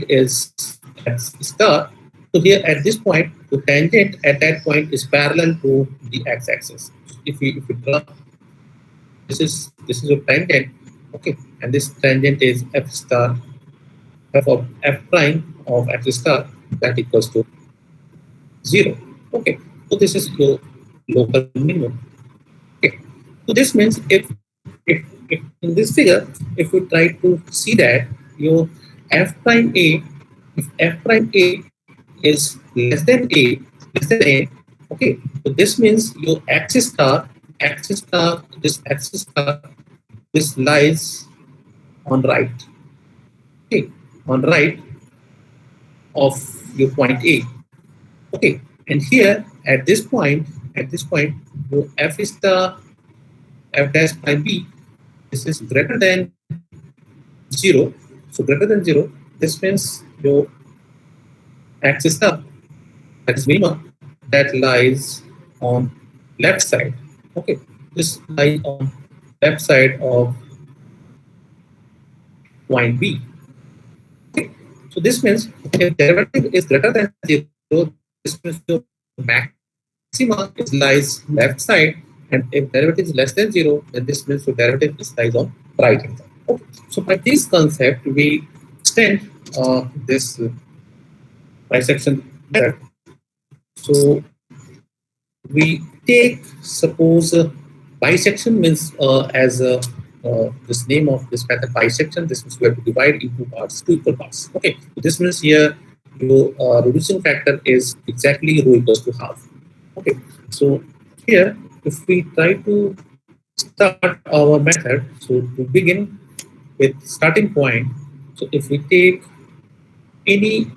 is x star. So here at this point, the tangent at that point is parallel to the x-axis. If we draw, this is your tangent, okay, and this tangent is f star, f of f prime of x star, that equals to 0. Okay, so this is your local minimum. Okay, so this means if in this figure, if we try to see that your f prime a, if f prime a is less than a, okay, so this means your axis star, this lies on right, okay, on right of your point A, okay, and here at this point, your f star f dash prime b, this is greater than 0. So greater than 0, this means your axis star, that is minima, that lies on left side. Okay, this lies on left side of point B. Okay, so this means if derivative is greater than 0, this means your maxima is lies left side, and if derivative is less than 0, then this means your derivative is lies on right hand side. Okay, so by this concept, we extend this bisection method. So we take, suppose bisection means as this name of this method bisection, this means we have to divide into parts, two equal parts. Okay, this means here your reducing factor is exactly rho equals to half. Okay, so here if we try to start our method, so to begin with starting point, so if we take any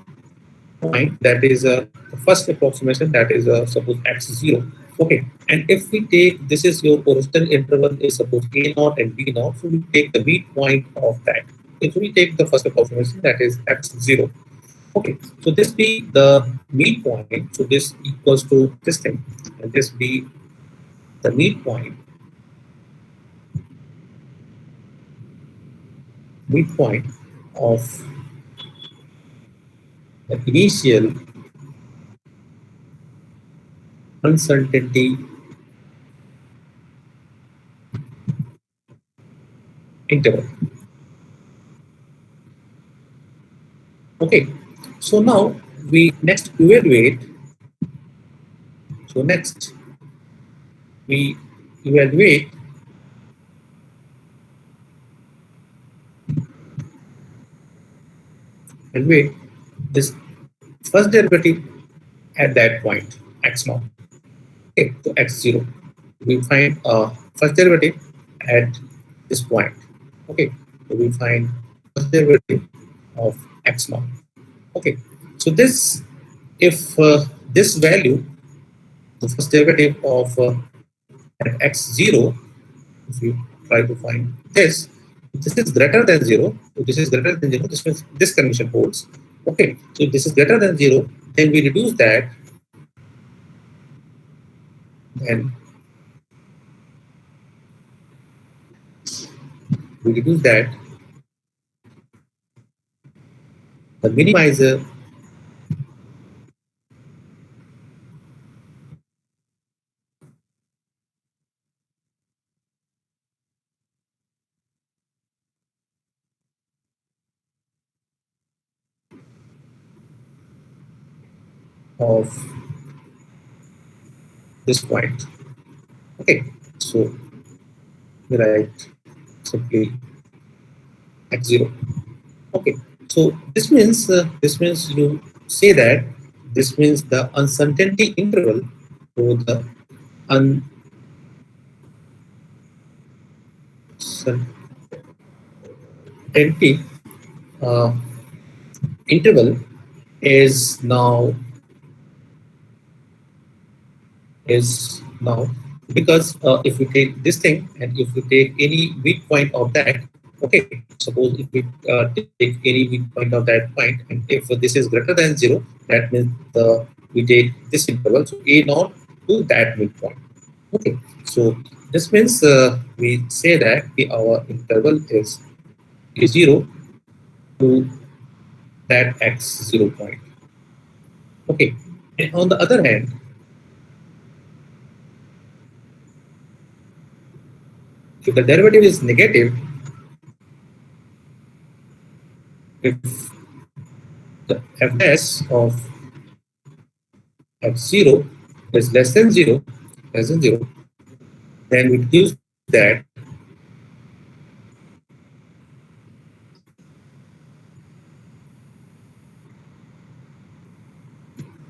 point that is the first approximation, that is suppose x0, okay, and if we take, this is your original interval is suppose a naught and b naught, so we take the midpoint of that. If we take the first approximation, that is x0, okay, so this be the midpoint, so this equals to this thing, and this be the midpoint of the initial uncertainty interval. Okay, so now we next evaluate. So next we evaluate this first derivative at that point x naught. Okay, so x0. We find first derivative at this point. Okay, so we find first derivative of x naught. Okay, so this, if this value, the first derivative of at x0, if we try to find this, this is greater than 0. So this is greater than 0. This means this condition holds. Okay, so if this is greater than 0, then we reduce that. Then we reduce that. The minimizer of this point. Okay, so we write simply x0. Okay, so this means you say that this means the uncertainty interval, or the uncertainty uh, interval is now because if we take this thing and if we take any midpoint of that, okay, suppose if we take any midpoint of that point, and if this is greater than 0, that means we take this interval, so a naught to that midpoint. Okay, so this means we say that our interval is a0 to that x0 point. Okay. And on the other hand, if the derivative is negative, if the f dash of f0 is less than 0, then we use that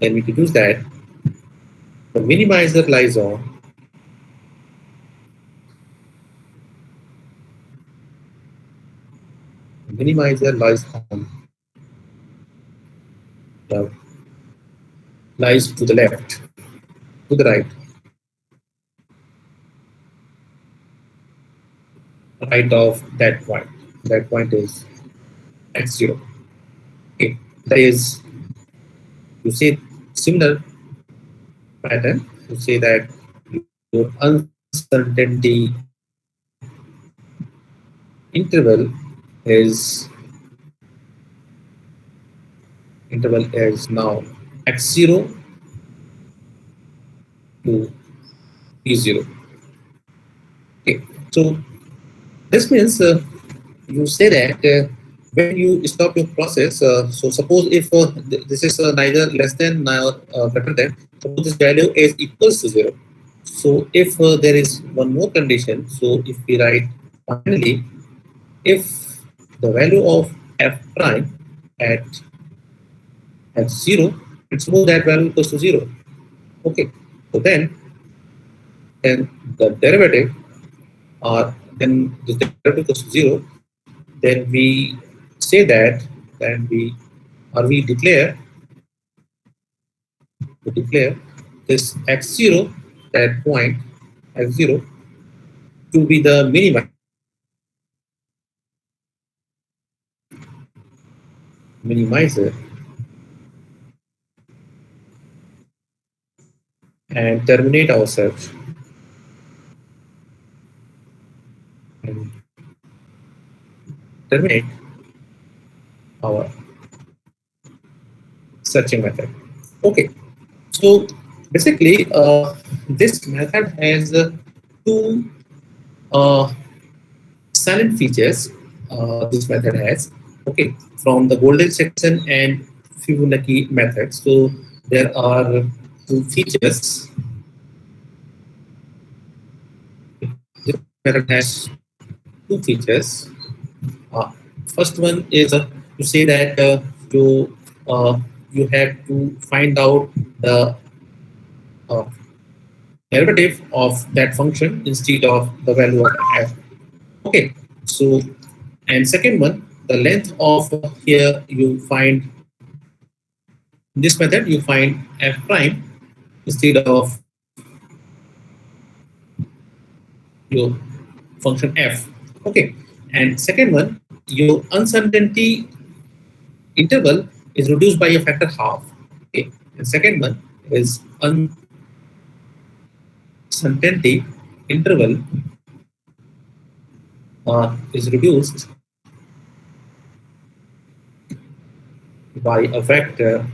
then we deduce that the minimizer lies on on the lies to the left, to the right of that point. That point is x0. Okay. That is, you say similar pattern. You say that your uncertainty interval is now x0 to p0. Okay. So this means you say that when you stop your process, so suppose if this is neither less than nor greater than, suppose this value is equals to 0. So if there is one more condition, so if we write finally, if the value of f prime at 0, it's suppose that value equals to 0. Okay, so then the derivative, or then the derivative equals to 0, then we say that, then we declare this x0, that point x0, to be the minimizer, and terminate our search and terminate our searching method. Okay, so basically this method has two uh, silent features. This method has, okay, from the golden section and Fibonacci method. So there are two features. This method has two features. Uh, First one is to say that uh, you have to find out the uh, derivative of that function instead of the value of f. Okay, so and second one, the length of here you find, in this method you find f prime instead of your function f. Okay, and second one, your uncertainty interval is reduced by a factor half. Okay, and second one is uncertainty interval is reduced by a factor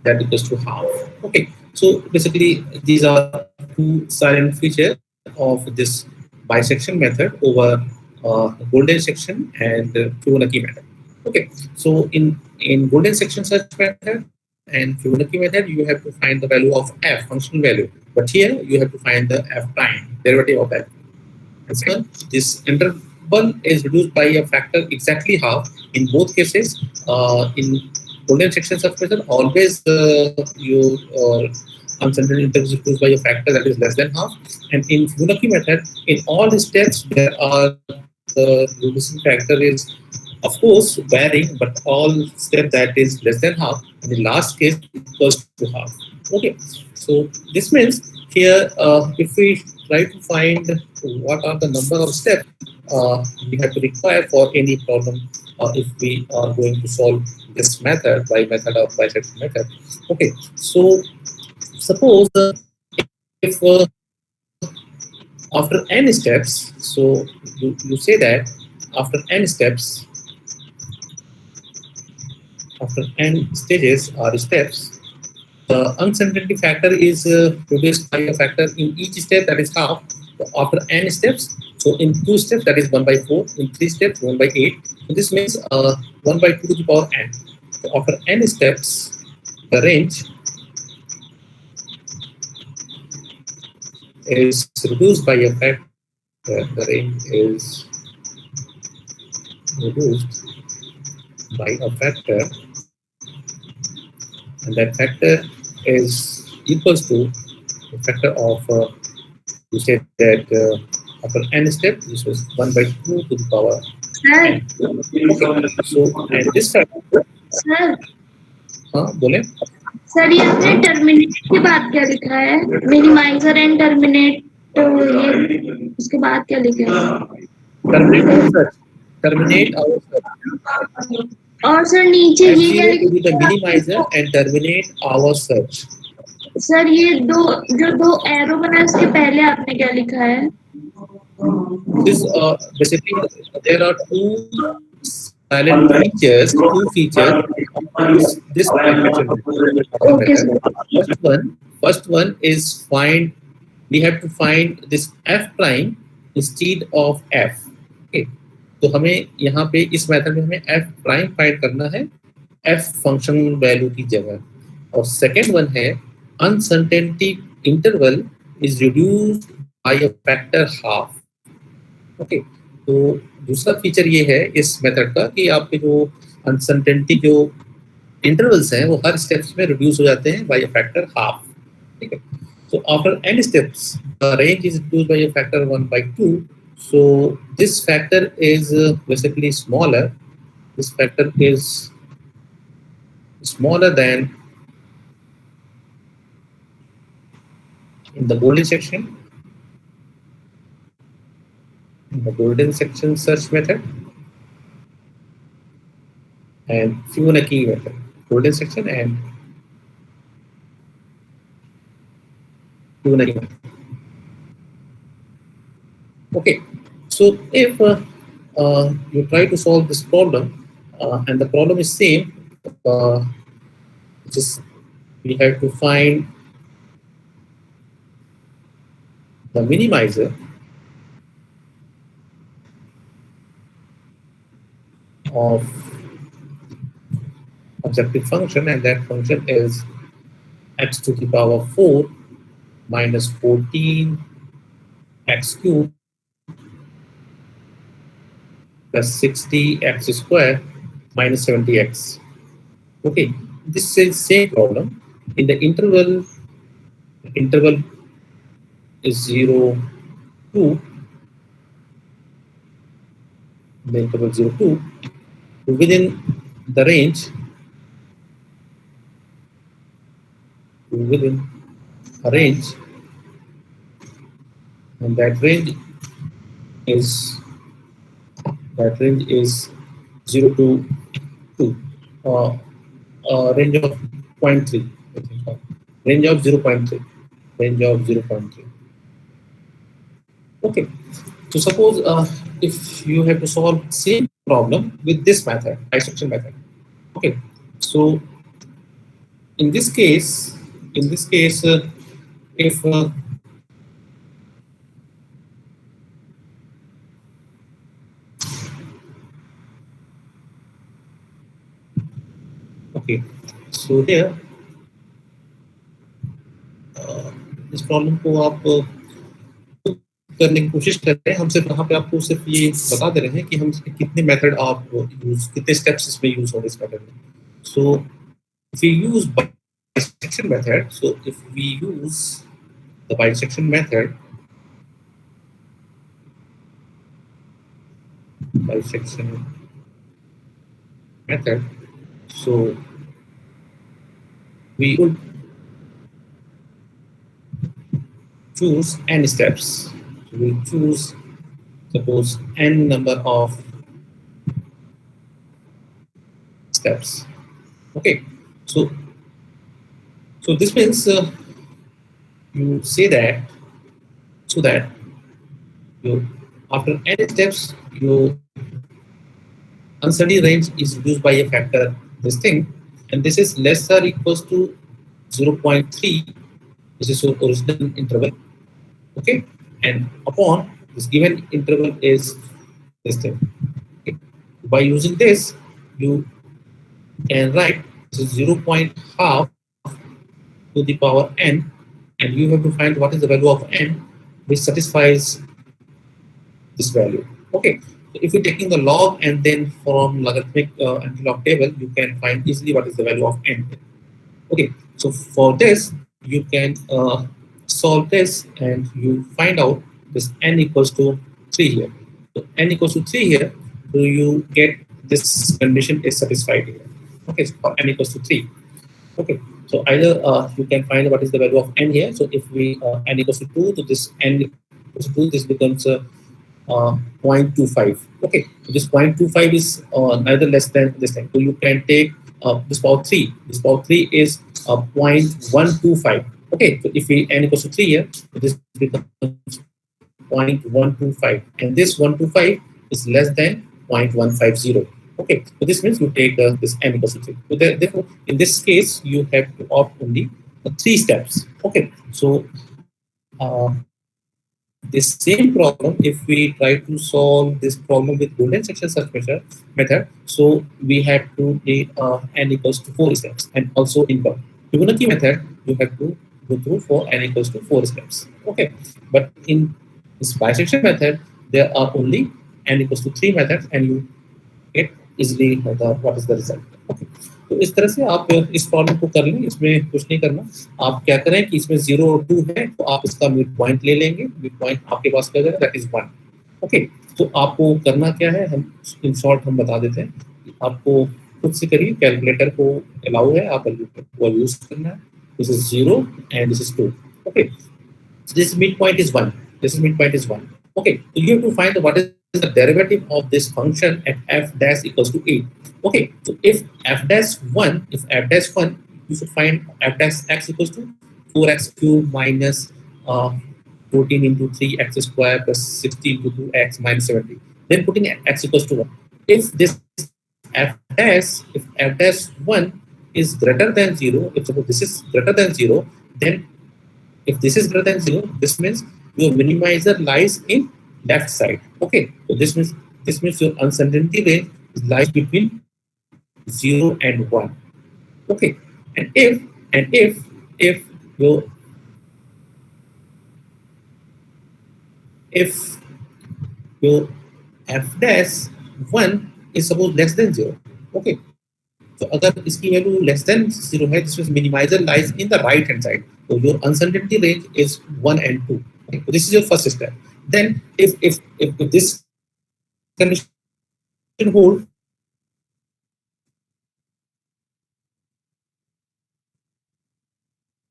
that equals to half. Okay, so basically these are two silent features of this bisection method over golden section and Fibonacci method. Okay, so in golden section search method and Fibonacci method, you have to find the value of f, functional value, but here you have to find the f prime, derivative of f. And second, this interval is reduced by a factor exactly half. In both cases, in golden section search method, always your uncertainty interval is reduced by a factor that is less than half. And in Fibonacci method, in all the steps, there are the reducing factor is of course varying, but all step that is less than half. In the last case, equals to half. Okay, so this means here, if we try to find what are the number of steps we have to require for any problem, if we are going to solve this method by method of bisection method. Okay, so suppose if after n steps, so you say that after n steps, after n stages or steps, the uncertainty factor is produced by a factor in each step, that is half. So after n steps, so in 2 steps, that is 1 by 4. In 3 steps, 1 by 8. So this means 1 by 2 to the power n. So after n steps, the range is reduced by a factor. The range is reduced by a factor, and that factor is equals to the factor of you said that after n step, this was 1 by 2 to the power sir n. Okay. So and this factor, sir हाँ बोले, sir ये आपने terminate के बाद क्या लिखा है? Minimiser and terminate, तो ये उसके बाद क्या लिखा है? terminate our search, terminate our search. और सर नीचे ये क्या F0 to be the लिखा minimizer है? and terminate our search. Sir ये दो एरो बना है, उसके पहले आपने क्या लिखा है? This basically there are silent features, two features of this manufacturing okay method. Sir. First one is find. We have to find this f prime instead of f. Okay. तो हमें यहाँ पे इस मेथड में हमें f प्राइम फाइंड करना है f function value की जगह. और सेकेंड वन है uncertainty interval is reduced by a factor half. Okay. तो दूसरा फीचर ये है इस मेथड का कि आपके जो अनसर्टेनिटी जो इंटरवल्स हैं वो हर स्टेप्स में रिड्यूस हो जाते हैं बाय अ फैक्टर हाफ. ठीक है. So after n steps, the range is reduced by a factor 1 by 2. So this factor is basically smaller. This factor is smaller than in the golden section. In the golden section search method and Fibonacci method. Golden section and Fibonacci method. Okay. So if you try to solve this problem and the problem is same, just we have to find the minimizer of objective function, and that function is x to the power 4 minus 14 x cubed plus 60 x square minus 70x. Okay, this is same problem. In the interval is 0, 2. The interval 0, 2. Within the range, within a range, and that range is 0 to 2. Range of 0.3. Range of 0.3. Range of 0.3. Okay. So suppose if you have to solve same problem with this method, dissection method. Okay. So in this case, if okay, so here इस problem को आप करने की कोशिश कर रहे हैं. हम सिर्फ यहाँ पे आपको सिर्फ ये बता दे रहे हैं कि हम कितने मेथड आप यूज, कितने स्टेप्स इसमें यूज होंगे इस मेथड में. सो if we use bisection method, so if we use the bisection method, so we would choose n steps. So we choose, suppose, n number of steps. Okay. So this means you say that so that you after n steps your uncertainty range is reduced by a factor this thing, and this is less or equals to 0.3, which is your original interval. Okay, and upon this given interval is this thing. Okay. By using this, you can write this is 0 point half to the power n, and you have to find what is the value of n which satisfies this value. Okay, so if you're taking the log and then from logarithmic and log table, you can find easily what is the value of n. Okay, so for this, you can solve this and you find out this n equals to 3 here. So n equals to 3 here, so you get this condition is satisfied here. Okay, so for n equals to 3. Okay, so either you can find what is the value of n here. So if we n equals to 2, so this n equals to 2, this becomes 0.25. Okay, so this 0.25 is neither less than this thing. So you can take this power 3. This power 3 is 0.125. Okay, so if we n equals to 3 here, so this becomes 0.125, and this 125 is less than 0.150. Okay, so this means you take this n equals to 3. So therefore, in this case, you have to opt only 3 steps. Okay, so this same problem, if we try to solve this problem with golden section search method, so we have to need n equals to 4 steps, and also in Fibonacci method, you have to go through for n equals to 4 steps. Okay, but in this bisection method, there are only n equals to 3 methods, and you get easily what is the result. Okay, तो इस तरह से आप इस problem को कर लें, इसमें कुछ नहीं करना। आप क्या करें कि इसमें 0 और 2 है, तो आप इसका मिड पॉइंट ले लेंगे। मिड पॉइंट आपके पास क्या है, दैट इज 1। ओके, तो आपको करना क्या है, हम इन शॉर्ट हम बता देते हैं। आपको खुद से करिए, कैलकुलेटर को अलाउ है, आप वो यूज करना है। This is 0 and this is 2। Okay, this midpoint is 1. This midpoint is 1. Okay, so you have to find what is the derivative of this function at f dash equals to 8. Okay, so if f dash 1, you should find f dash x equals to 4x cubed minus 14 into 3x square plus 60 into 2x minus 70. Then putting x equals to 1. If this if f dash 1 is greater than 0, if suppose this is greater than 0, then if this is greater than 0, this means your minimizer lies in left side. Okay, so this means your uncertainty range lies between 0 and 1. Okay, and if your f dash 1 is suppose less than 0. Okay, so अगर इसकी value less than 0 है, this means minimizer lies in the right hand side. So your uncertainty range is 1 and 2. Okay, so this is your first step. Then if this condition hold,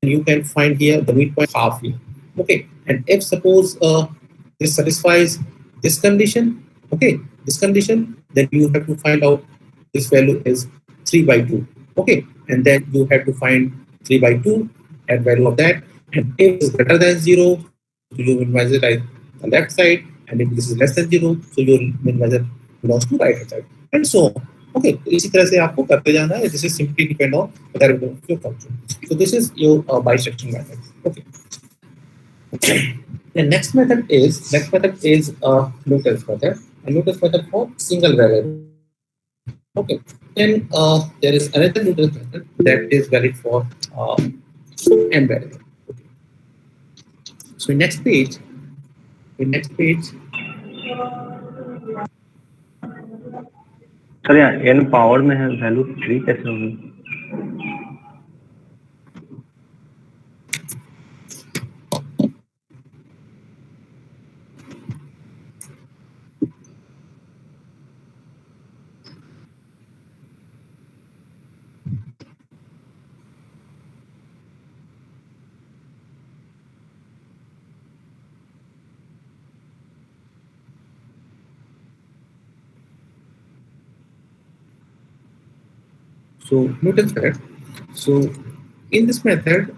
you can find here the midpoint half here. Okay, and if suppose this satisfies this condition, okay, this condition, then you have to find out this value is 3 by 2. Okay, and then you have to find 3 by 2 at value of that, and if it's greater than 0, so you minimize it at the left side, and if this is less than 0, so your minimizer belongs to right hand side, and so on. Okay, तो इसी तरह से आपको करते जाना है. This is simply depend on the derivative of your function. So this is your bisection method. Okay. The next method is Newton's method, and Newton's method for single variable. Okay, then there is another Newton's method that is valid for n variable. Okay. So next page. Sir यहाँ n power में है, value 3 कैसे होगी? So Newton's method. So in this method,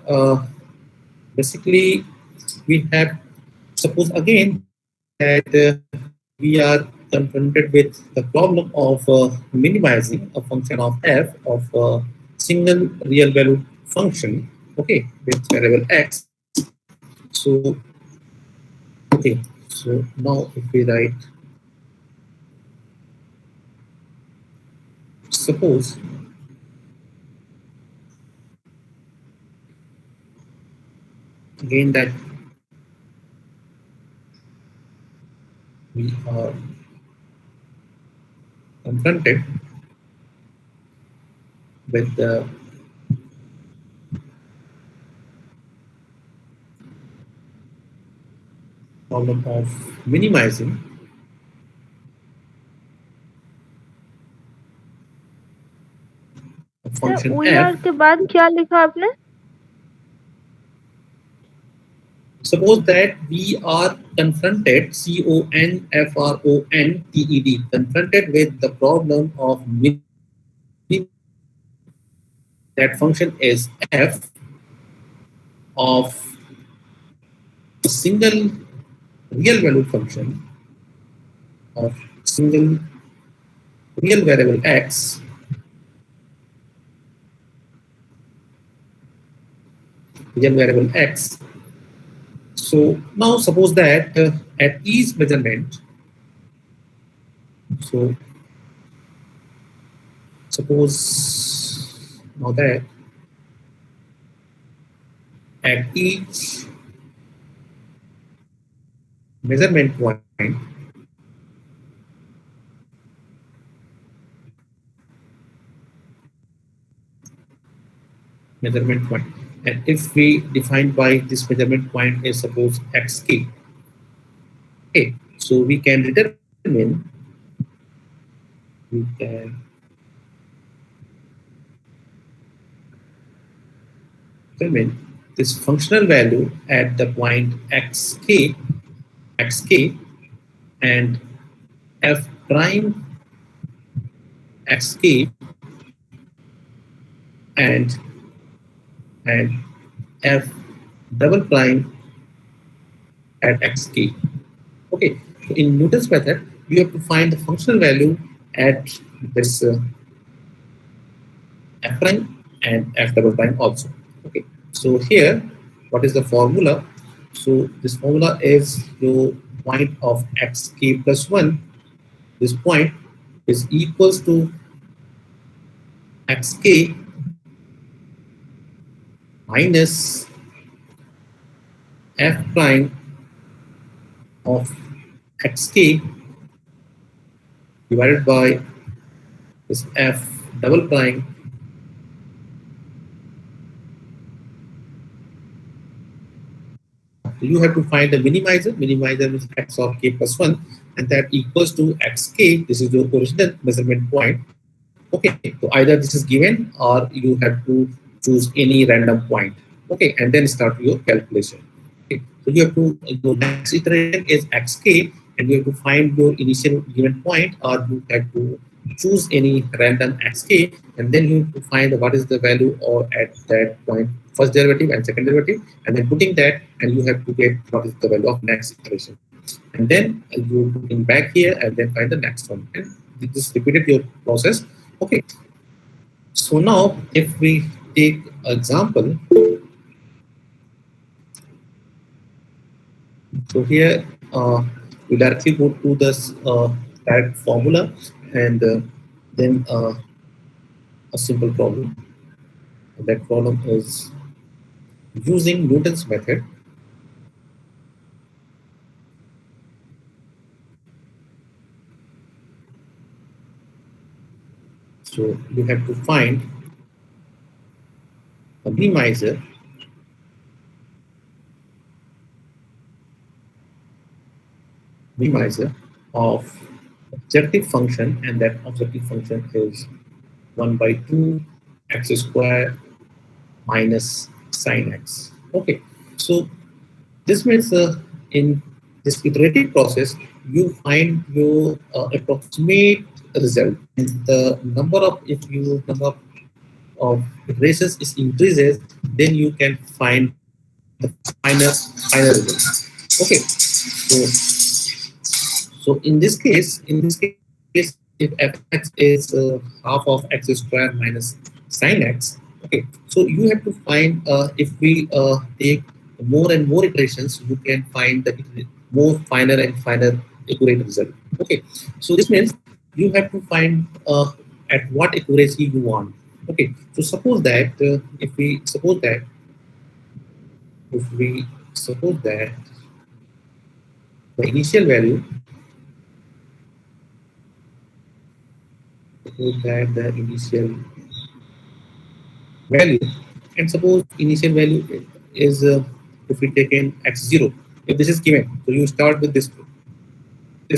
basically we have, suppose again that we are confronted with the problem of minimizing a function of f of a single real value function, okay, with variable x. So, okay, so now if we write, suppose again that we are confronted with the problem of minimizing a sir function we f. R के बाद क्या लिखा आपने? Suppose that we are confronted, confronted, confronted with the problem of that function is f of a single real value function of single real variable x, real variable x. So now suppose that at each measurement, so suppose now that at each measurement point, measurement point, and if we define by this measurement point is suppose xk, okay, so we can can determine this functional value at the point xk and f prime xk and and f double prime at xk. Okay, so in Newton's method, we have to find the functional value at this f prime and f double prime also. Okay, so here, what is the formula? So this formula is your point of xk plus 1. This point is equals to xk minus f prime of xk divided by this f double prime you have to find the minimizer. Minimizer is x of k plus 1, and that equals to xk. This is your original measurement point. Okay, so either this is given or you have to choose any random point. Okay, and then start your calculation. Okay, so you have to, your next iteration is xk, and you have to find your initial given point, or you have to choose any random xk, and then you have to find what is the value or at that point, first derivative and second derivative, and then putting that, and you have to get what is the value of next iteration, and then you putting back here and then find the next one, and this repeated your process. Okay, so now if we take example, so here we directly go to this direct formula, and then a simple problem. That problem is using Newton's method. So you have to find a minimizer of objective function, and that objective function is 1 by 2 x square minus sine x. Okay, so this means in this iterative process, you find your approximate result. And the number of, if you number of iterations is increases, then you can find the final result. Okay, so So in this case, if fx is half of x square minus sine x, okay. So you have to find if we take more and more iterations, you can find the more finer and finer accurate result. Okay. So this means you have to find at what accuracy you want. Okay. So suppose that if we suppose that the initial value, suppose that the initial value, and suppose initial value is if we take in x0, if this is given, so you start with this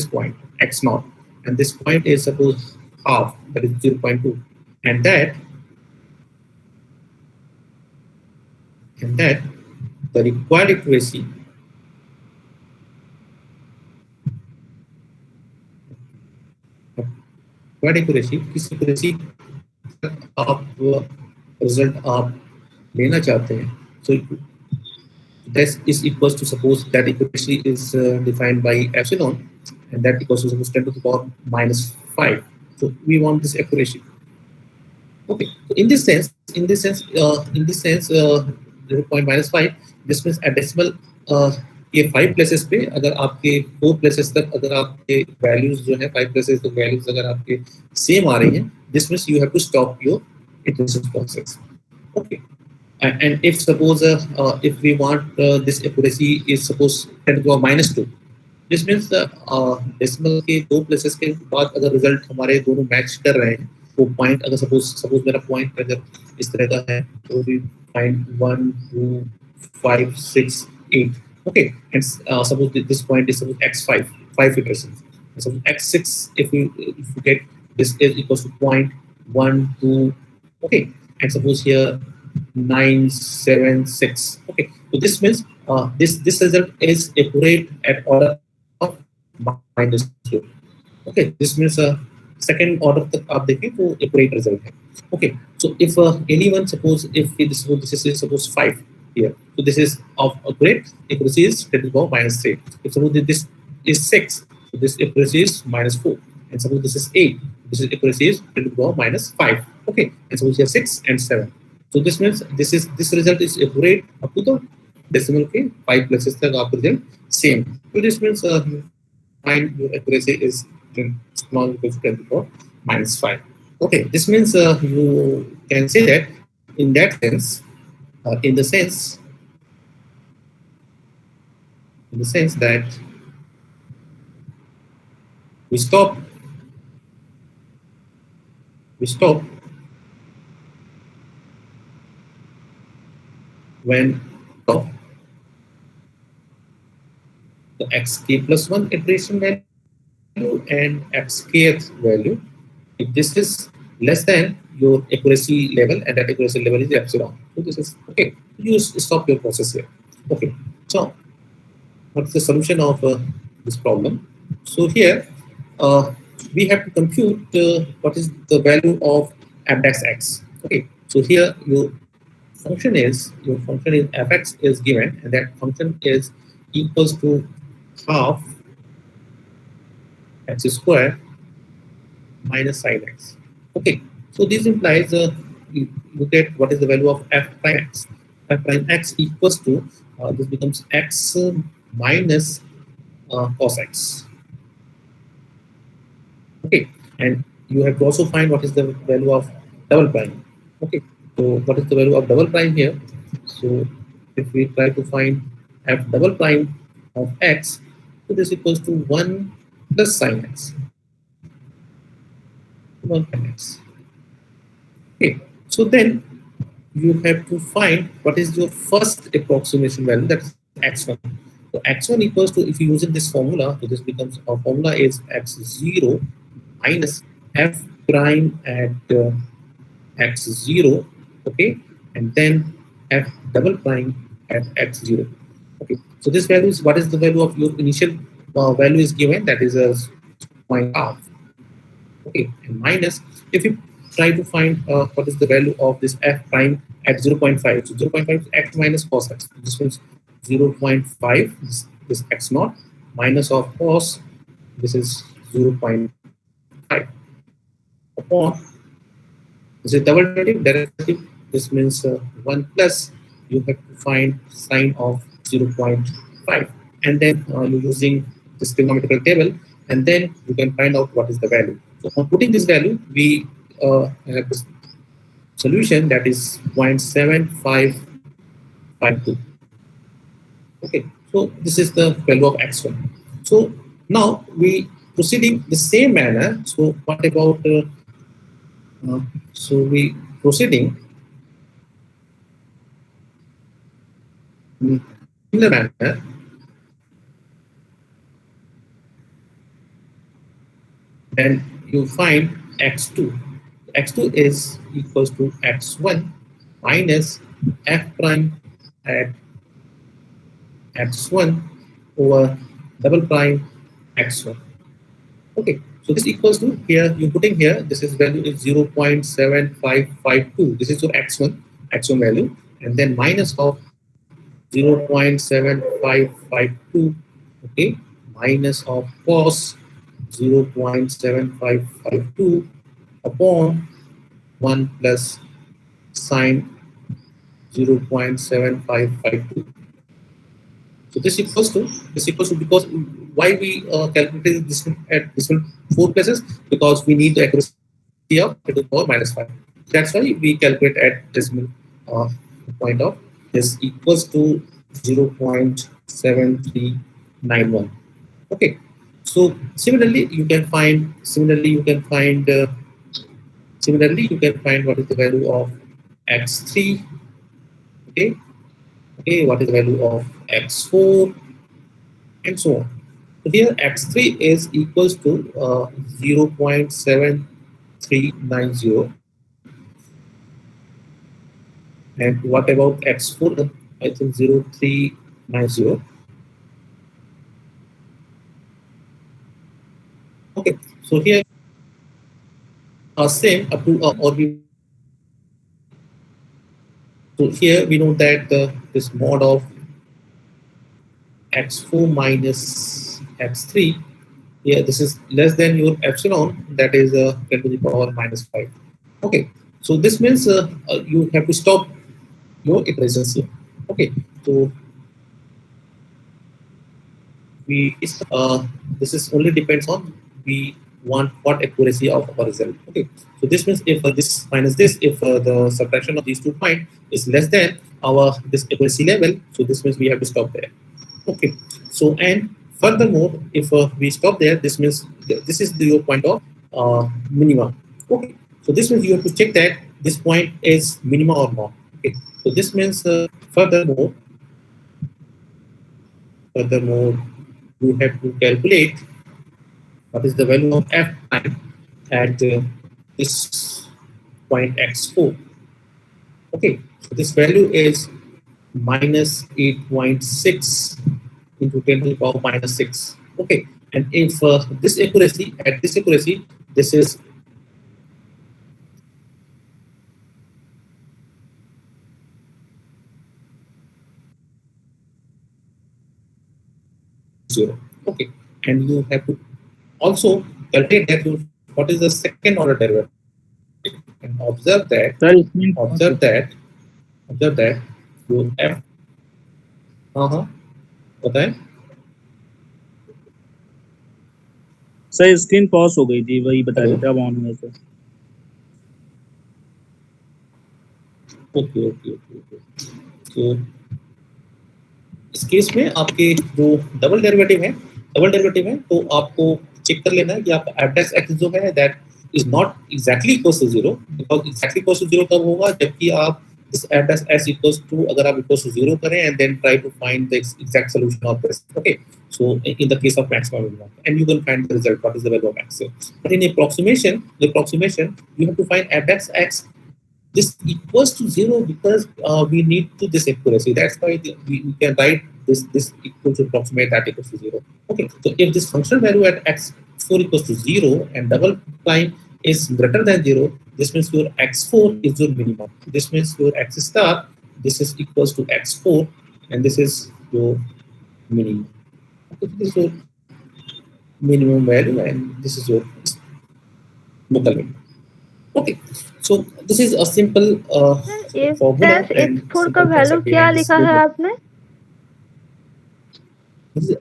point x naught, and this point is suppose half, that is 0.2, and that the required accuracy किस accuracy आप result आप लेना चाहते हैं. So that is equals to, suppose that accuracy is defined by epsilon, and that equals to suppose 10 to the power minus 5. So we want this accuracy. Okay. So in this sense, 0.-5. This means at decimal ये 5 places पे अगर आपके 4 places तक अगर आपके values जो है 5 places तक values अगर आपके same आ रही हैं, this means you have to stop your iteration process. Okay. And if suppose if we want this accuracy is suppose 10 to the power minus 2, this means decimal के 2 places के बाद अगर result हमारे दोनों match कर रहे हैं, वो point अगर suppose मेरा point अगर इस तरह का है, तो we find 1 2 5 6 8. Okay, and suppose this point is suppose x5, 5 iterations. And suppose x6, if you get this is equals to 0.12. Okay, and suppose here 976. Okay, so this means this result is accurate at order of -2. Okay, this means second order तक आप देखें तो accurate result है. Okay, so if anyone suppose if this is suppose 5 here, so this is of accurate accuracy is 10 to the power -3. If suppose this is 6, so this accuracy is -4, and suppose this is 8, this is accuracy is 10 to the power -5. Okay, and suppose here 6 and 7. So this means this result is accurate up to the decimal के 5 places तक आपका result same. So this means find your accuracy is small equals to 10 to the power -5. Okay, this means you can say that in that sense, in the sense that we stop when the xk plus 1 iteration value and xkth value, if this is less than your accuracy level, and that accuracy level is epsilon. So this is okay. You stop your process here. Okay. So what's the solution of this problem? So here we have to compute what is the value of f dash x. Okay. So here your function is fx is given, and that function is equals to half x square minus sine x. Okay, so this implies you look at what is the value of f prime x. F prime x equals to this becomes x minus cos x. Okay, and you have to also find what is the value of double prime. Okay, so what is the value of double prime here? So if we try to find f double prime of x, so this equals to 1 plus sine x. 1 sine x. Okay, so then you have to find what is your first approximation value, that's x1. So x1 equals to, if you using this formula, so this becomes, our formula is x0 minus f prime at x0, okay, and then f double prime at x0. Okay, so this value is, what is the value of your initial value is given, that is a 0.5. Okay, and minus, if you try to find what is the value of this f prime at 0.5. So 0.5 is x minus cos x. This means 0.5 this x naught minus of cos this is 0.5 upon this is double derivative. Derivative, this means 1 plus, you have to find sine of 0.5, and then you're using this trigonometrical table, and then you can find out what is the value. So on putting this value, we have this solution that is 0.7552. Okay, so this is the value of x1. So now we proceeding the same manner. So what about so we proceeding in similar manner. Then you find x2. X2 is equals to x1 minus f prime at x1 over double prime x1. Okay, so this equals to, here you putting here, this is value is 0.7552. This is your x1 value, and then minus of 0.7552. Okay, minus of cos 0.7552 upon 1 plus sine 0.7552. So this equals to, because why we calculated this one at this one 4 places, because we need the accuracy of 10 to the power minus 5. That's why we calculate at decimal point of this equals to 0.7391. Okay, so similarly you can find what is the value of x3. Okay, what is the value of x4, and so on. So here x3 is equals to 0.7390, and what about x4? I think 0390. Okay, so here same up to or we. So here we know that this mod of x4 minus x3, here this is less than your epsilon, that is 10 to the power minus 5. Okay, so this means you have to stop your iterations here. Okay, so we this is only depends on we want what accuracy of our result. Okay, so this means if this minus this, if the subtraction of these 2 points is less than our this accuracy level, so this means we have to stop there. Okay, so and furthermore, if we stop there, this means this is the your point of minima. Okay, so this means you have to check that this point is minima or not. Okay, so this means furthermore you have to calculate what is the value of f prime at this point x4. Okay, so this value is minus 8.6 into 10 to the power minus 6. Okay, and if this accuracy, this is zero. Okay, and you have to also calculate that what is the second order derivative, and observe that your f बताएं। Sir screen pause हो गई थी, वही बता रहे थे, अब on हुए थे। ओके, तो इस केस में आपके जो डबल डेरिवेटिव है तो आपको चेक कर लेना है कि आप f dash x जो है that is not exactly equals to 0, because exactly equals to 0 तब होगा जबकि आप this f dash s equals to, अगर आप equals to 0 करें and then try to find the exact solution of this. Okay, so in the case of maximum minimum, and you can find the result, what is the value of x. But in approximation, you have to find f dash x this equals to 0 because we need to this accuracy. That's why we can write this equals to approximate that equals to 0. Okay, so if this function value at x4 equals to 0 and double prime is greater than 0, this means your x4 is your minimum. This means your x star, this is equals to x4, and this is your minimum. Okay, this is your minimum value, and this is your local minimum. Okay, so this is a simple if formula tens and x4 का simple value concept क्या behind this लिखा है loop. आपने? This is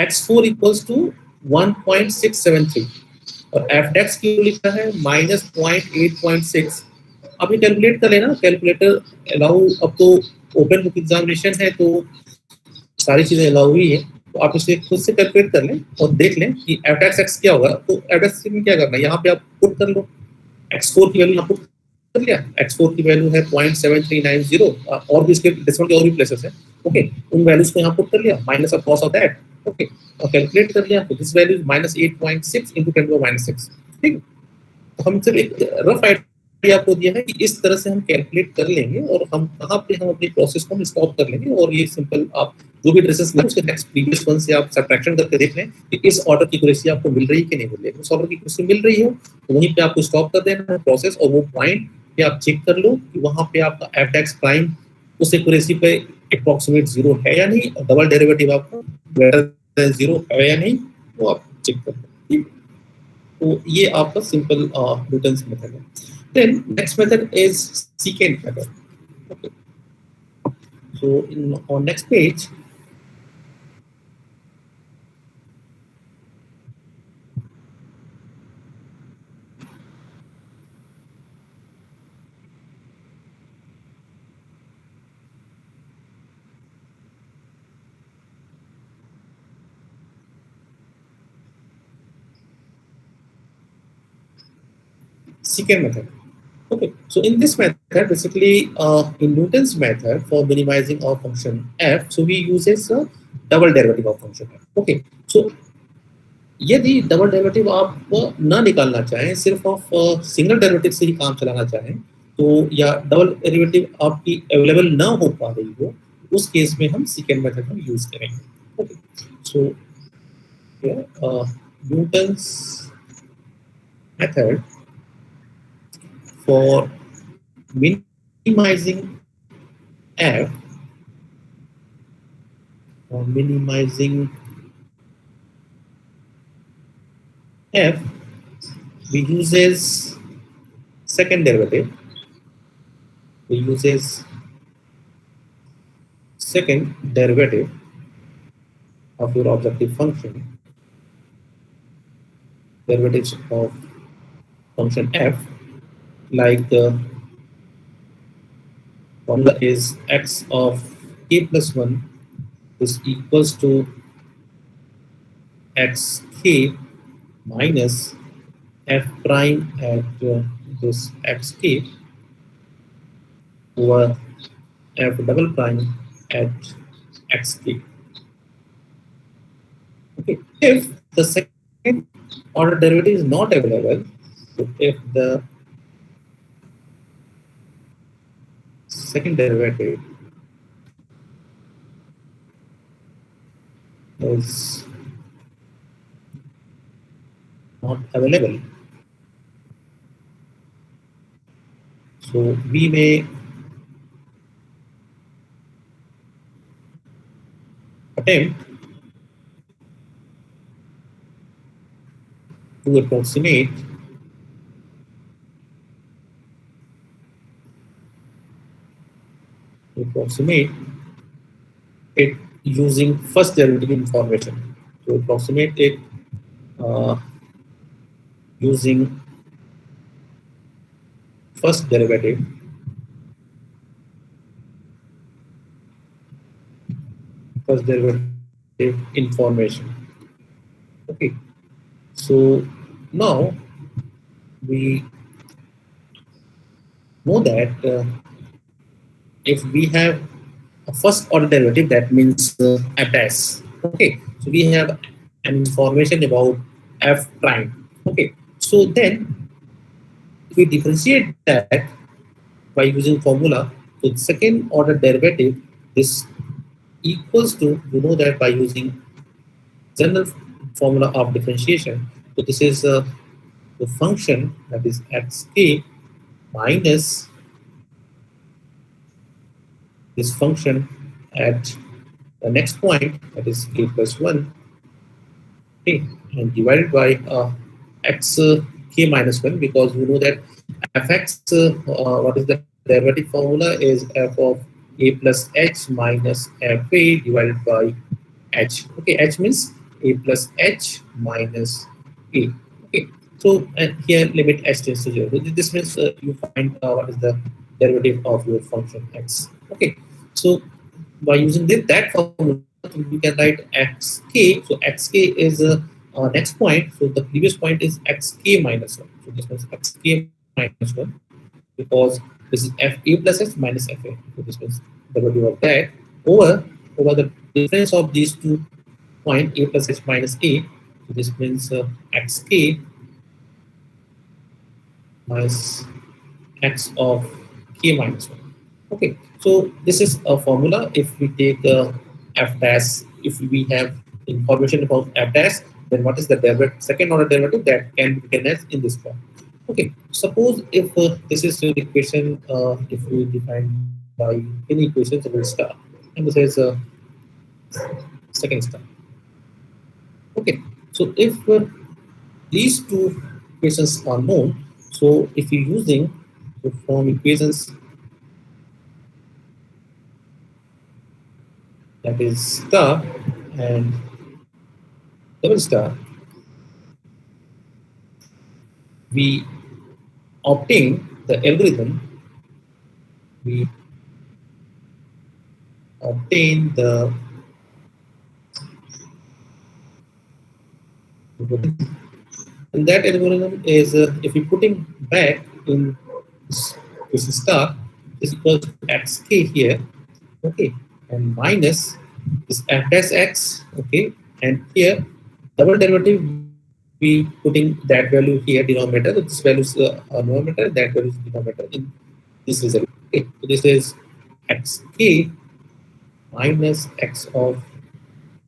x4 equals to 1.673 और f डेक्स क्यों लिखा है -0.8.6. आप ये कैलकुलेट कर लेना, कैलकुलेटर अलाउ, अब तो ओपन बुक एग्जामिनेशन है तो सारी चीजें अलाउ हुई है, तो आप इसे खुद से कैलकुलेट कर लें और देख लें कि एफ डेक्स एक्स क्या होगा. तो एफ डेक्स में क्या करना है, यहाँ पे आप पुट कर लो x4 की वैल्यू यहाँ पुट कर लिया. x4 की वैल्यू है 0.7390 और भी इसके डिस्काउंट के और भी प्लेसेस है. ओके, उन वैल्यूज को यहाँ पुट कर लिया minus of cos of that. Okay, और कैलकुलेट कर लिया, तो दिस वैल्यू इज -8.6 into 10⁻⁶. ठीक, तो हम सिर्फ एक रफ आइडिया आपको दिया है कि इस तरह से हम कैलकुलेट कर लेंगे और हम कहाँ पे हम अपनी प्रोसेस को स्टॉप कर लेंगे. और ये सिंपल आप जो भी ट्रेसेस लें उसके नेक्स्ट प्रीवियस वन से आप सब्ट्रैक्शन करके देख लें कि इस ऑर्डर की एक्यूरेसी आपको मिल रही है कि नहीं मिल रही है. उस ऑर्डर की एक्यूरेसी मिल रही हो तो वहीं पे आपको स्टॉप कर देना है प्रोसेस, और वो पॉइंट पे आप चेक कर लो कि वहाँ पे आपका एफ एक्स प्राइम उस एक्यूरेसी पे अप्रोक्सीमेट जीरो है या नहीं, और डबल डेरिवेटिव आपको ग्रेटर देन जीरो है या नहीं, वो आप चेक कर लो. तो ये आपका सिंपल न्यूटन्स मेथड है. Then next method is secant method. Okay. So on next page, secant method. Okay, so in this method, basically, in Newton's method for minimizing our function f, so we uses a double derivative of function f. Okay, so यदि double derivative आप ना निकालना चाहें, सिर्फ आप single derivative से ही काम चलाना चाहें, तो या डबल डेरिवेटिव आपकी अवेलेबल ना हो पा रही हो, उस केस में हम सेकंड मेथड हम यूज करेंगे. Okay, so Newton's method for minimizing f, or minimizing f, we uses second derivative. We uses second derivative of your objective function, derivatives of function f, like the formula is x of k plus 1 is equals to xk minus f prime at this xk over f double prime at xk. Okay, if the second order derivative is not available, so if the second derivative is not available, so we may attempt to approximate it using first derivative information. To approximate it uh, using first derivative information. Okay, so now we know that if we have a first order derivative, that means f dash. Okay, so we have an information about f prime. Okay, so then we differentiate that by using formula. So the second order derivative is equals to, you know that by using general formula of differentiation. So this is the function that is xk minus this function at the next point, that is k plus 1, okay, and divided by x k minus 1, because we know that fx, what is the derivative formula, is f of a plus h minus fa divided by h. Okay, h means a plus h minus a. Okay, so and here limit h tends to 0. This means you find what is the derivative of your function x. Okay, so by using that formula, we can write xk. So xk is next point. So the previous point is xk minus 1. So this means xk minus 1, because this is fa plus h minus fa. So this means the value of that over the difference of these 2 points, a plus h minus a. So this means xk minus x of k minus 1. Okay, so this is a formula. If we take f dash, if we have information about f dash, then what is the second order derivative that can be written as in this form. Okay, suppose if this is your equation, if we define by any equation, so we'll start, and this is second step. Okay, so if these two equations are known, so if you're using the form equations, that is star and double star, we obtain the algorithm, we obtain the and that algorithm is if we putting back in this star is equals to xk here, okay, and minus this f dash x, okay, and here double derivative we putting that value here denominator. This value is numerator, that value is denominator in this result. Okay, so this is xk minus x of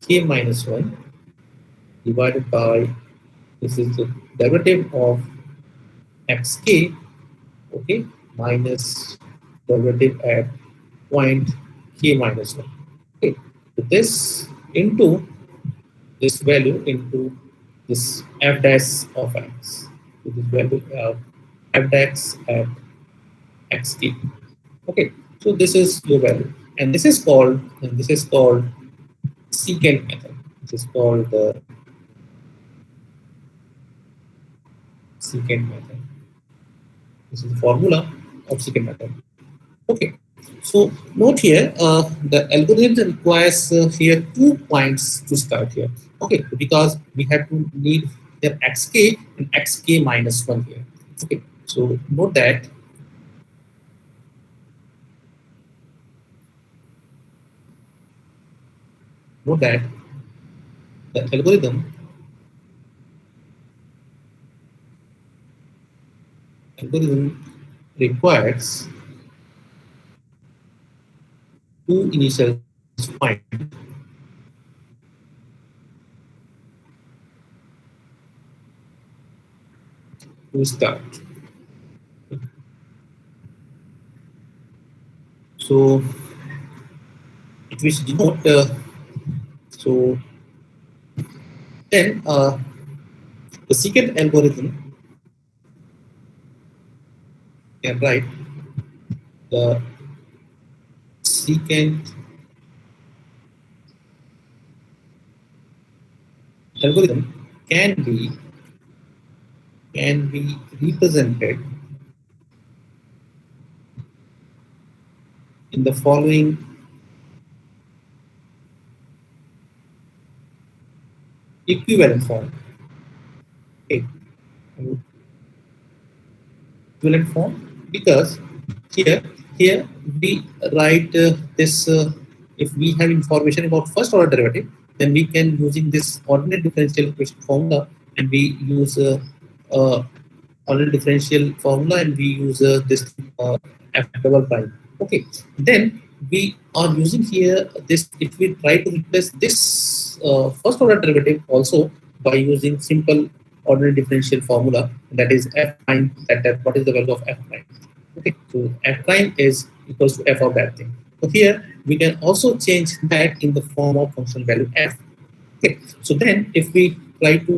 k minus 1 divided by, this is the derivative of xk, okay, minus derivative at point k minus 1. Okay, so this into this value into this f dash of x. So this value of f dash at xt. Okay, so this is your value, and this is called secant method. This is called the secant method. This is the formula of secant method. Okay, so note here, the algorithm requires here 2 points to start here. Okay, because we have to need here xk and xk minus 1 here. Okay, so note that the algorithm requires 2 initial points to start. So it which denote so then the secant algorithm can write the secant algorithm can be represented in the following equivalent form. Okay. Equivalent form, because here we write this if we have information about first order derivative, then we can using this ordinary differential equation formula, and we use ordinary differential formula, and we use this f double prime. Okay, then we are using here this, if we try to replace this first order derivative also by using simple ordinary differential formula, that is f prime, that what is the value of f prime. Okay, so f prime is equals to f of that thing. So here we can also change that in the form of function value f. Okay, so then if we try to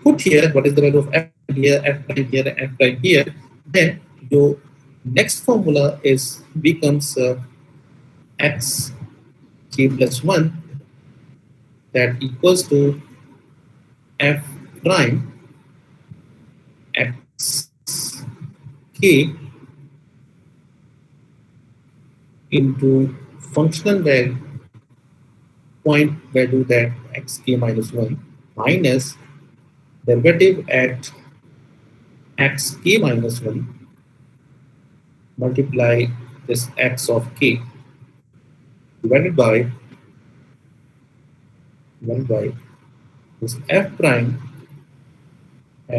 put here what is the value of f here, f prime here, and f prime here, then your next formula is becomes x k plus 1 that equals to f prime x k into functional value point value that xk minus 1 minus derivative at xk minus 1 multiply this x of k divided by this f prime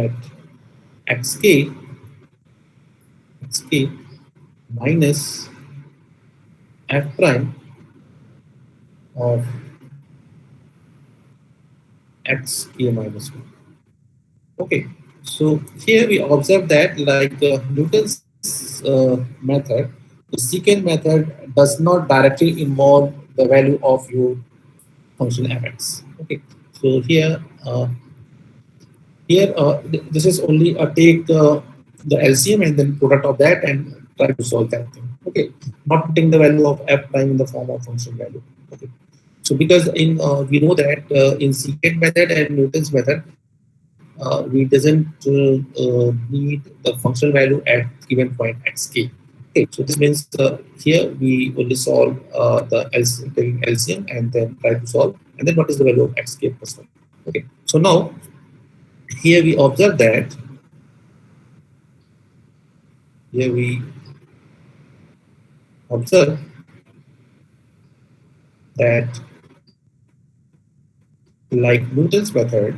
at xk minus f prime of xk minus 1. Okay, so here we observe that like Newton's method, the secant method does not directly involve the value of your function fx. Okay, so here this is only take the LCM and then product of that and try to solve that thing. Okay, not putting the value of f prime in the form of function value. Okay, so because in we know that in secant method and Newton's method, we doesn't need the functional value at given point xk. Okay, so this means here we only solve the LCM, taking LCM and then try to solve, and then what is the value of xk plus 1. Okay, so now here we observe that like Newton's method,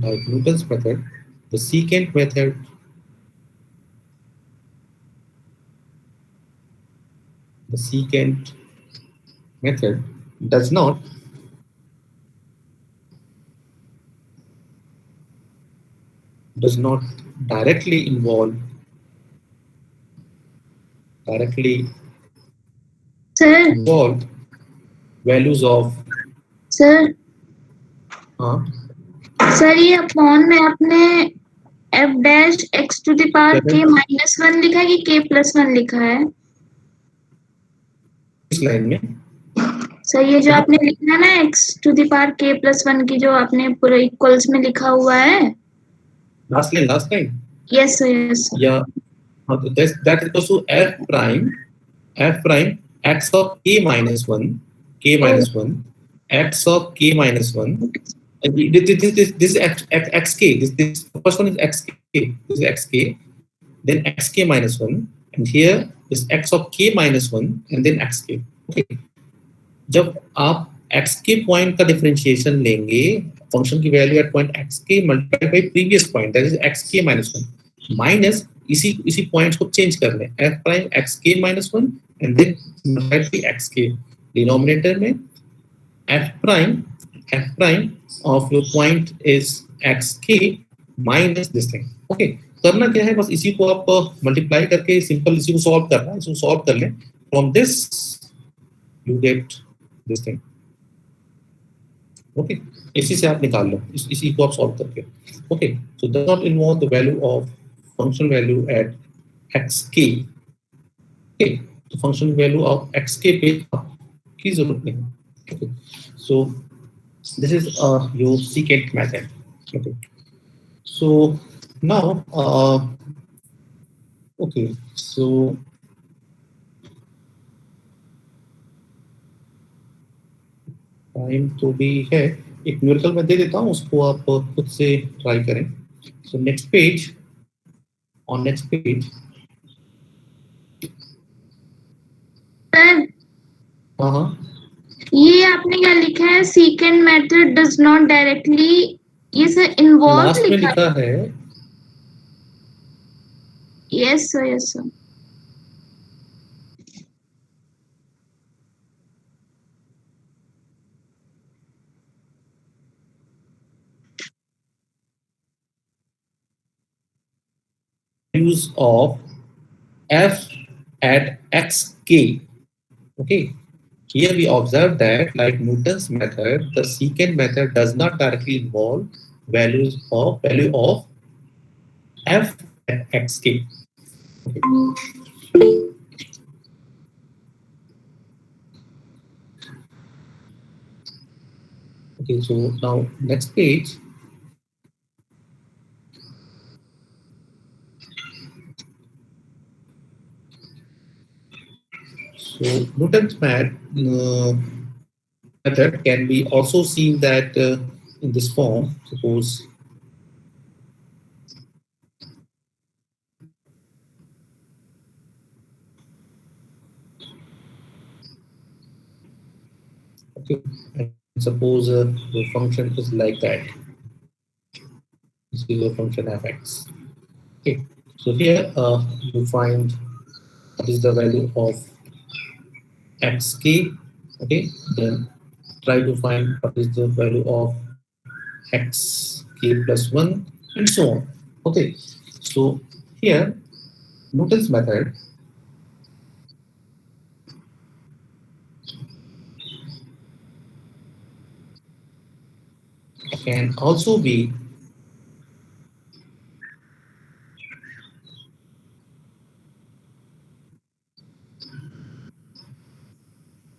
like Newton's method, the secant method does not directly involve sir values of sir uh, sir ये upon में आपने f dash x to the power k minus 1 लिखा है कि k plus 1 लिखा है? इस line में सर ये जो आपने लिखा है ना x to the power k plus 1 की जो आपने पूरे इक्वल्स में लिखा हुआ है, लास्ट लाइन यस सर या तो that equals to f prime x of k minus 1 x of k minus 1. This is xk. This first one is xk. This is xk. Then xk minus 1, and here is x of k minus 1, and then xk. Okay. जब आप xk point का differentiation लेंगे, function की value at point xk multiply by previous point that is xk minus 1 minus इसी points को change कर लें f prime xk minus 1 and then multiply by xk denominator में f prime of your point is xk minus this thing. Okay, करना क्या है, बस इसी को आप मल्टीप्लाई करके सिंपल इसी को सॉल्व करना है, इसको सॉल्व कर लें. From this you get this thing. Okay, इसी से आप निकाल लो, इसी को आप सॉल्व करके. Okay, so does not involve the value of function value at xk. Okay, तो फंक्शन वैल्यू ऑफ xk पे की जरूरत नहीं. Okay, so this is your secant method. Okay, so now okay, so time तो भी है, एक न्यूमेरिकल मैं दे देता हूँ, उसको आप खुद से ट्राई करें. So next page, on next page. Sir हाँ, ये आपने क्या लिखा है? secant method does not directly, ये सर इन्वॉल्व लास्ट में लिखा है yes sir. values of f at xk. Okay, here we observe that, like Newton's method, the secant method does not directly involve value of f at xk. Okay, so now next page. So Newton's method can be also seen that in this form. Suppose, okay, and suppose the function is like that. This is a function fx. Okay, so here you find what is the value of xk. Okay, then try to find what is the value of xk plus 1 and so on. Okay, so here Newton's method can also be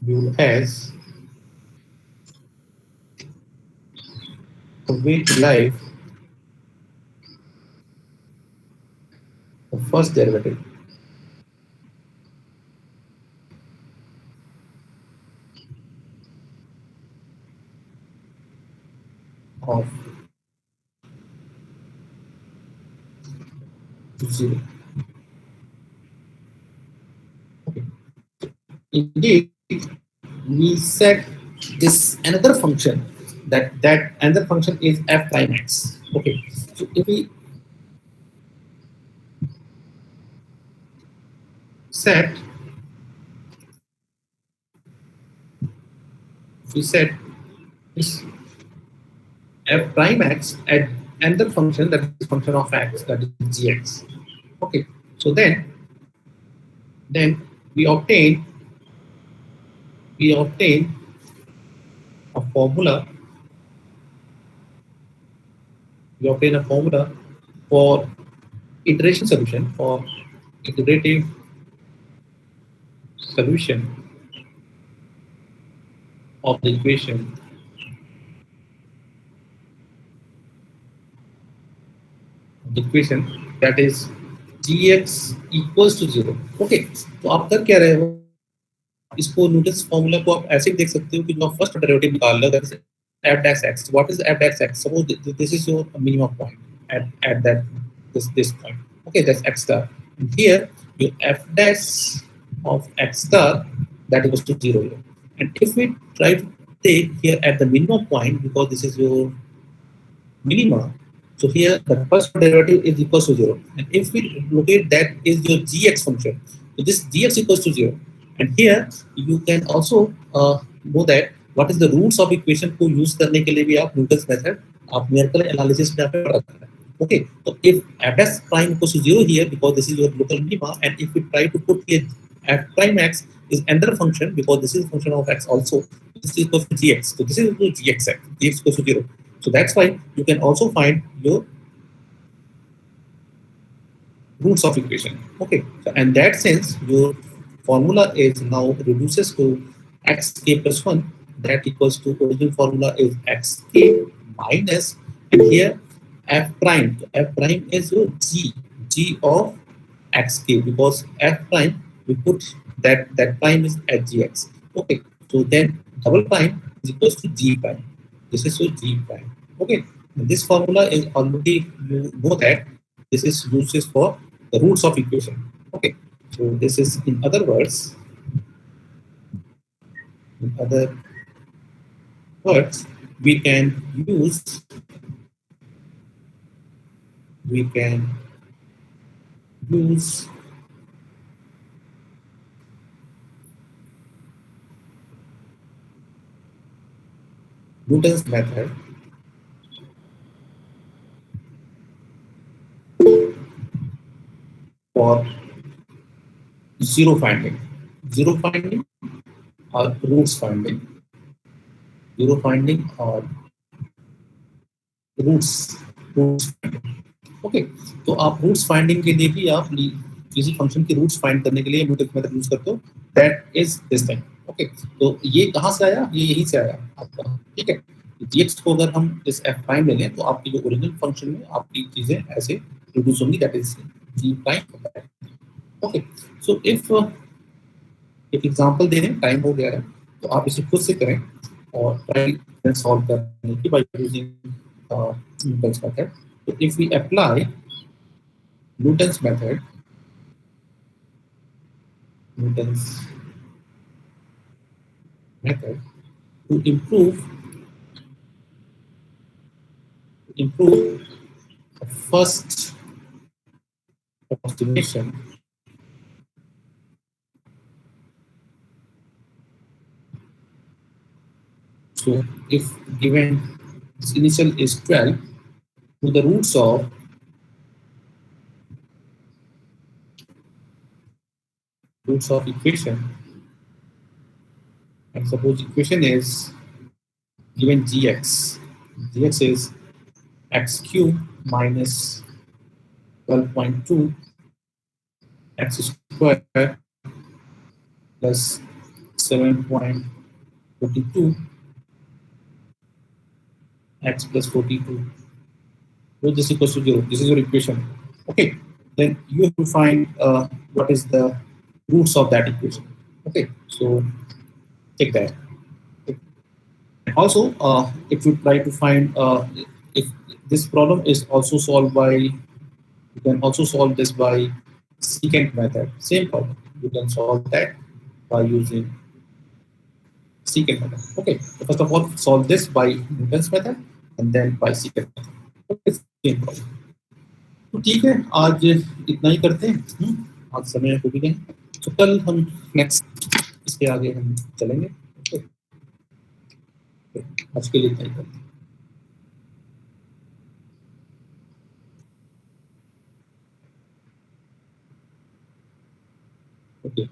viewed as a way to derive the first derivative of 0. Okay. Indeed, we set this another function, that another function is f prime x. Okay, so set if we set this f prime x at another function, that is function of x, that is gx. Okay, so then we obtain a formula. We obtain a formula for iteration solution, for iterative solution of the equation that is gx equals to 0. Okay, तो आप कर क्या रहे हो, इसको Newton's formula को आप ऐसे ही देख सकते हो कि जो आप फर्स्ट डेरिवेटिव निकाल लो, that is f dash x. What is f dash x? Suppose this is your minimum point at that this point. Okay, that's x star. And here your f dash of x star, that equals to 0 here. And if we try to take here at the minimum point, because this is your minima, so here the first derivative is equals to 0. And if we locate that is your gx function, so this gx equals to 0. And here you can also know that what is the roots of equation को use करने के लिए भी आप Newton's method आप numerical analysis में आपने पढ़ा था. Okay, so if f dash prime equals to 0 here, because this is your local minima, and if we try to put here f prime x is another function, because this is a function of x also, this is equals to gx, so this is equal to gx equals to 0. So that's why you can also find your roots of equation. Okay, so in that sense, your formula is now reduces to xk plus 1, that equals to original formula is xk minus, and here f prime. So f prime is your g of xk, because f prime we put that prime is at gx. Okay, so then double prime is equals to g prime. This is your g prime. Okay, and this formula is already, you know that this is uses for the roots of equation. Okay, so this is in other words, we can use we can use Newton's method for zero finding, zero finding or roots finding, zero finding or roots roots okay. तो आप roots finding के लिए भी आप किसी function की roots find करने के लिए म्यूटेक्स मेथड यूज करते हो, that is this thing. Okay, तो ये कहाँ से आया, ये यहीं से आया आपका, ठीक है। gx को अगर हम इस f प्राइम ले लें तो आपकी जो ओरिजिनल फंक्शन में आपकी चीजें ऐसे रिड्यूस होंगी, that is g prime. Okay, so if एक एग्जांपल दे दें, टाइम हो गया है तो आप इसे खुद से करें और ट्राई सॉल्व करने की बाय यूजिंग न्यूटन्स मेथड। तो if we apply Newton's method, Newton's method to improve the first approximation. So if given its initial is 12, to the roots of equation, and suppose equation is given gx is x cube minus 12.2 x square plus 7.42 x plus 42. So this equals to 0. This is your equation. Okay. Then you have to find what is the roots of that equation. Okay. So take that. Also, if you try to find if this problem is also solved by, you can also solve this by secant method. Same problem. You can solve that by using secant method. Okay. So first of all, solve this by Newton's method and then by secant method. Okay. Same problem. तो ठीक है, आज इतना ही करते हैं। आज समय हो भी गया, तो कल हम नेक्स्ट इसके आगे हम चलेंगे। ओके, आज के लिए इतना ही करते हैं। ओके।